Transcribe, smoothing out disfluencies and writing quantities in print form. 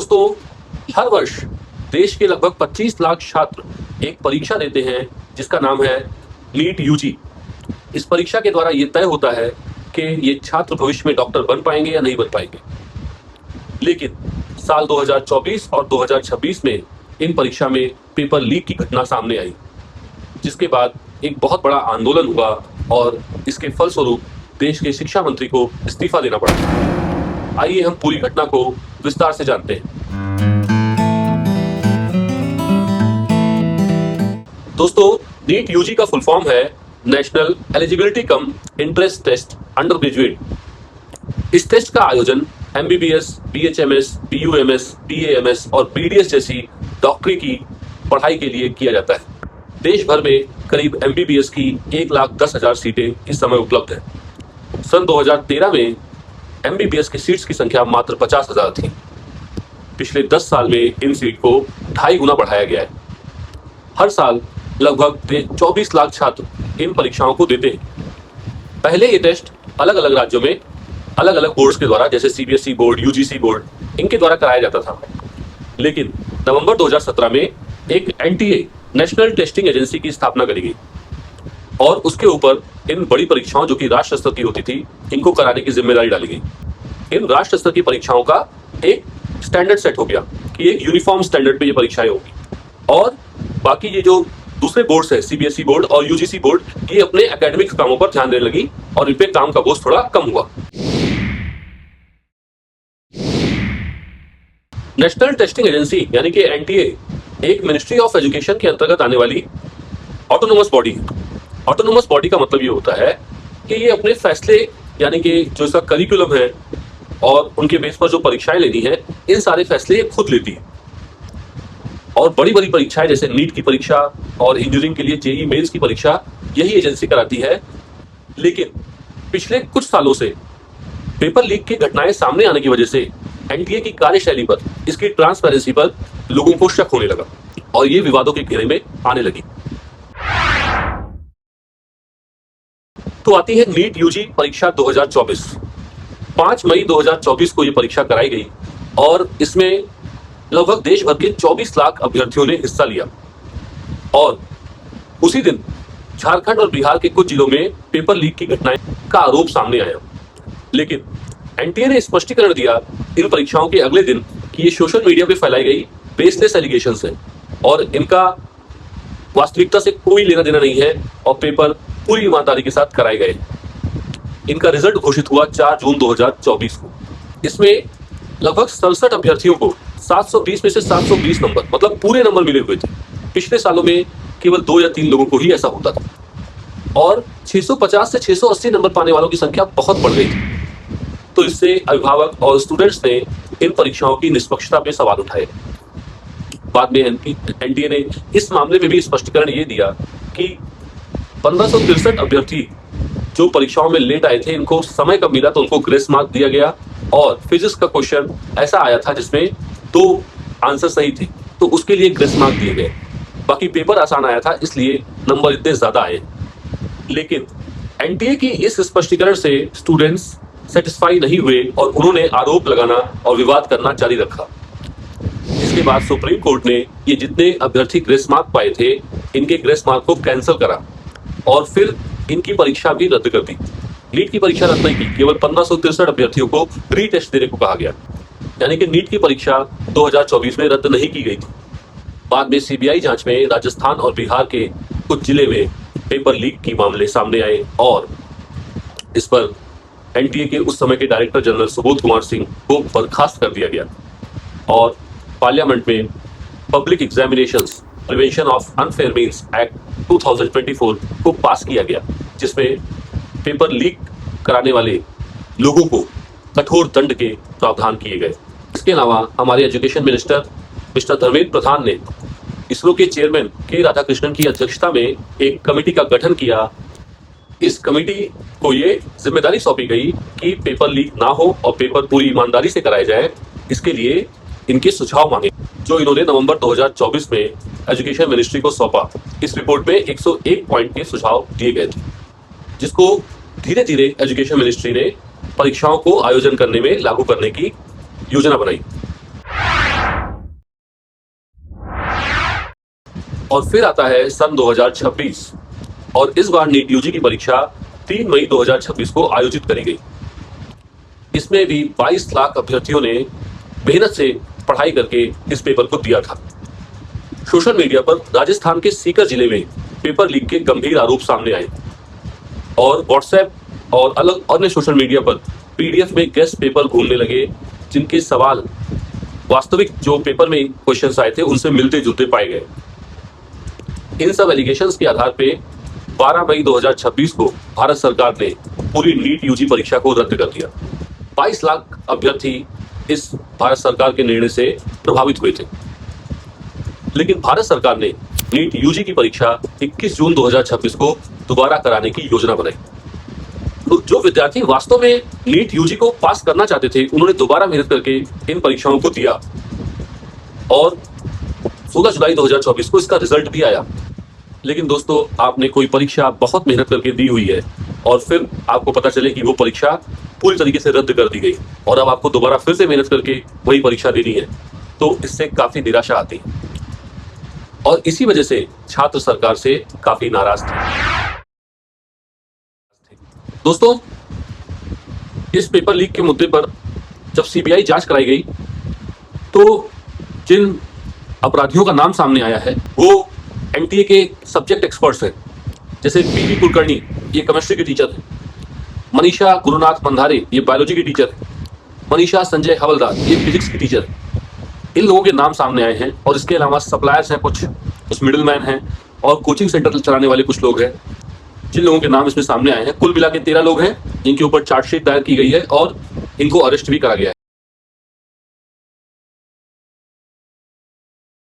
दोस्तों, हर वर्ष देश के लगभग 25 लाख छात्र एक परीक्षा देते हैं जिसका नाम है नीट यूजी। इस परीक्षा के द्वारा ये तय होता है कि ये छात्र भविष्य में डॉक्टर बन पाएंगे या नहीं बन पाएंगे। लेकिन साल 2024 और 2026 में इन परीक्षा में पेपर लीक की घटना सामने आई, जिसके बाद एक बहुत बड़ा आंदोलन हुआ और इसके फलस्वरूप देश के शिक्षा मंत्री को इस्तीफा देना पड़ा। आइए हम पूरी घटना को विस्तार से जानते हैं। दोस्तों, नीट यूजी का फुल फॉर्म है national eligibility cum entrance test under graduate. इस टेस्ट का आयोजन एमबीबीएस, बीएचएमएस, बीयूएमएस, बीएएमएस और बीडीएस जैसी डॉक्टरी की पढ़ाई के लिए किया जाता है। देश भर में करीब एमबीबीएस की 1,10,000 सीटें इस समय उपलब्ध है। सन 2013 में एमबीबीएस की सीट्स की संख्या मात्र 50,000 थी। पिछले 10 साल में इन सीट को 2.5 गुना बढ़ाया गया है। हर साल लगभग 24 लाख छात्र इन परीक्षाओं को देते हैं। पहले ये टेस्ट अलग अलग राज्यों में अलग अलग बोर्ड्स के द्वारा, जैसे सीबीएसई बोर्ड, यूजीसी बोर्ड, इनके द्वारा कराया जाता था। लेकिन नवंबर 2017 में एक एनटीए नेशनल टेस्टिंग एजेंसी की स्थापना करी गई और उसके ऊपर इन बड़ी परीक्षाओं जो कि राष्ट्र स्तर की होती थी, इनको कराने की जिम्मेदारी डाली गई। इन राष्ट्र स्तर की परीक्षाओं का एक स्टैंडर्ड सेट हो गया कि एक यूनिफॉर्म स्टैंडर्ड पे ये परीक्षाएं होगी और बाकी ये जो दूसरे बोर्ड्स है, सीबीएसई बोर्ड और यूजीसी बोर्ड, ये अपने एकेडमिक कामों पर ध्यान देने लगी और इन पे काम का बोझ थोड़ा कम हुआ। नेशनल टेस्टिंग एजेंसी यानी कि एनटीए एक मिनिस्ट्री ऑफ एजुकेशन के अंतर्गत आने वाली ऑटोनोमस बॉडी है। ऑटोनोमस बॉडी का मतलब ये होता है कि ये अपने फैसले यानी कि जो इसका करिकुलम है और उनके बेस पर जो परीक्षाएं लेनी है, इन सारे फैसले ये खुद लेती है। और बड़ी बड़ी परीक्षाएं जैसे नीट की परीक्षा और इंजीनियरिंग के लिए जेईई मेंस की परीक्षा यही एजेंसी कराती है। लेकिन पिछले कुछ सालों से पेपर लीक की घटनाएं सामने आने की वजह से एनटीए की कार्यशैली पर, इसकी ट्रांसपेरेंसी पर लोगों को शक होने लगा और ये विवादों के घेरे में आने लगी। तो आती है नीट यूजी परीक्षा 2024। 5 मई 2024 को ये परीक्षा कराई गई और इसमें लगभग देश भर के 24 लाख अभ्यर्थियों ने हिस्सा लिया। और उसी दिन झारखंड और बिहार के कुछ जिलों में पेपर लीक की घटनाएं का आरोप सामने आया। लेकिन एनटीए ने स्पष्टीकरण दिया इन परीक्षाओं के अगले दिन कि ये सोशल मीडिया पे फैलाई गई बेसलेस एलिगेशंस हैं और इनका वास्तविकता से कोई लेना देना नहीं है और पेपर पूरी ईमानदारी के साथ कराए गए। इनका रिजल्ट घोषित हुआ 4 जून 2024 को। इसमें लगभग 67 अभ्यर्थियों को 720 में से 720 नंबर, मतलब पूरे नंबर मिले हुए थे। पिछले सालों में केवल 2 या 3 लोगों को ही ऐसा होता था और 650 से 680 नंबर पाने वालों की संख्या बहुत बढ़ गई थी। तो इससे अभिभावक और स्टूडेंट्स ने इन परीक्षाओं की निष्पक्षता पे सवाल उठाए। बाद में एनटीए ने इस मामले में भी स्पष्टीकरण ये दिया कि 1563 अभ्यर्थी जो परीक्षाओं में लेट आए थे, इनको समय कम मिला तो उनको ग्रेस मार्क दिया गया। और फिजिक्स का क्वेश्चन ऐसा आया था जिसमें 2 आंसर सही थे तो उसके लिए ग्रेस मार्क दिए गए। बाकी पेपर आसान आया था इसलिए नंबर इतने ज्यादा आए। लेकिन एनटीए की इस स्पष्टीकरण से स्टूडेंट्स सेटिस्फाई नहीं हुए और उन्होंने आरोप लगाना और विवाद करना जारी रखा। इसके बाद सुप्रीम कोर्ट ने ये जितने अभ्यर्थी ग्रेस मार्क पाए थे, इनके ग्रेस मार्क को कैंसिल करा और फिर इनकी परीक्षा भी रद्द कर दी। नीट की परीक्षा रद्द नहीं की, केवल 1563 अभ्यर्थियों को रीटेस्ट देने को कहा गया। यानी कि नीट की परीक्षा 2024 में रद्द नहीं की गई थी। बाद में सीबीआई जांच में राजस्थान और बिहार के कुछ जिले में पेपर लीक के मामले सामने आए और इस पर एनटीए के उस समय के डायरेक्टर जनरल सुबोध कुमार सिंह को बर्खास्त कर दिया गया और पार्लियामेंट में public examinations prevention of unfair means act 2024 को पास किया गया, जिसमें पेपर लीक कराने वाले लोगों को कठोर दंड के प्रावधान किए गए। इसके अलावा हमारे education minister mister Dharmendra Pradhan ने इसरो के चेयरमैन के राधाकृष्णन की अध्यक्षता में एक कमेटी का गठन किया। इस कमेटी को ये जिम्मेदारी सौंपी गई कि पेपर लीक ना हो और पेपर पूरी ईमानदारी से कराए जाए। इसके लिए इनके सुझाव मांगे, जो इन्होंने नवंबर 2024 में एजुकेशन मिनिस्ट्री को सौंपा। इस रिपोर्ट में 101 पॉइंट के सुझाव दिए गए थे, जिसको धीरे धीरे एजुकेशन मिनिस्ट्री ने परीक्षाओं को आयोजन करने में लागू करने की योजना बनाई। और फिर आता है सन 2026 और इस बार नीट यूजी की परीक्षा 3 मई 2026 को आयोजित करी गई। इसमें भी 22 लाख अभ्यर्थियों ने मेहनत से पढ़ाई करके इस पेपर को दिया था। सोशल मीडिया पर राजस्थान के सीकर जिले में पेपर लीक के गंभीर आरोप सामने आए और व्हाट्सएप और अलग अन्य सोशल मीडिया पर पीडीएफ में गेस्ट पेपर घूमने लगे, जिनके सवाल वास्तविक जो पेपर में क्वेश्चंस आए थे उनसे मिलते जुलते पाए गए। इन सब एलिगेशंस के आधार पे 12 मई 2026 को भारत सरकार ने पूरी नीट यूजी परीक्षा को रद्द कर दिया। 22 लाख अभ्यर्थी इस भारत सरकार के निर्णय से प्रभावित हुए थे, लेकिन भारत सरकार ने नीट यूजी की परीक्षा 21 जून 2026 को दोबारा कराने की योजना बनाई। तो जो विद्यार्थी वास्तव में नीट यूजी को पास करना चाहते थे, उन्होंने दोबारा मेहनत करके इन परीक्षाओं को दिया और 16 जुलाई 2024 को इसका रिजल्ट भी आया। लेकिन दोस्तों, आपने कोई परीक्षा बहुत मेहनत करके दी हुई है और फिर आपको पता चले कि वो परीक्षा पूरी तरीके से रद्द कर दी गई और अब आपको दोबारा फिर से मेहनत करके वही परीक्षा देनी है, तो इससे काफी निराशा आती है और इसी वजह से छात्र सरकार से काफी नाराज थे। दोस्तों, इस पेपर लीक के मुद्दे पर जब सीबीआई जांच कराई गई तो जिन अपराधियों का नाम सामने आया है वो एमटीए के सब्जेक्ट एक्सपर्ट्स हैं, जैसे पीवी कुलकर्णी, ये केमिस्ट्री के टीचर हैं, मनीषा गुरुनाथ मंधारे, ये बायोलॉजी की टीचर हैं, मनीषा संजय हवलदार, ये फिजिक्स की टीचर हैं। इन लोगों के नाम सामने आए हैं और इसके अलावा सप्लायर्स हैं, कुछ मिडिलमैन हैं और कोचिंग सेंटर चलाने वाले कुछ लोग हैं, जिन लोगों के नाम इसमें सामने आए हैं। कुल मिला के 13 लोग हैं जिनके ऊपर चार्जशीट दायर की गई है और इनको अरेस्ट भी करा गया है।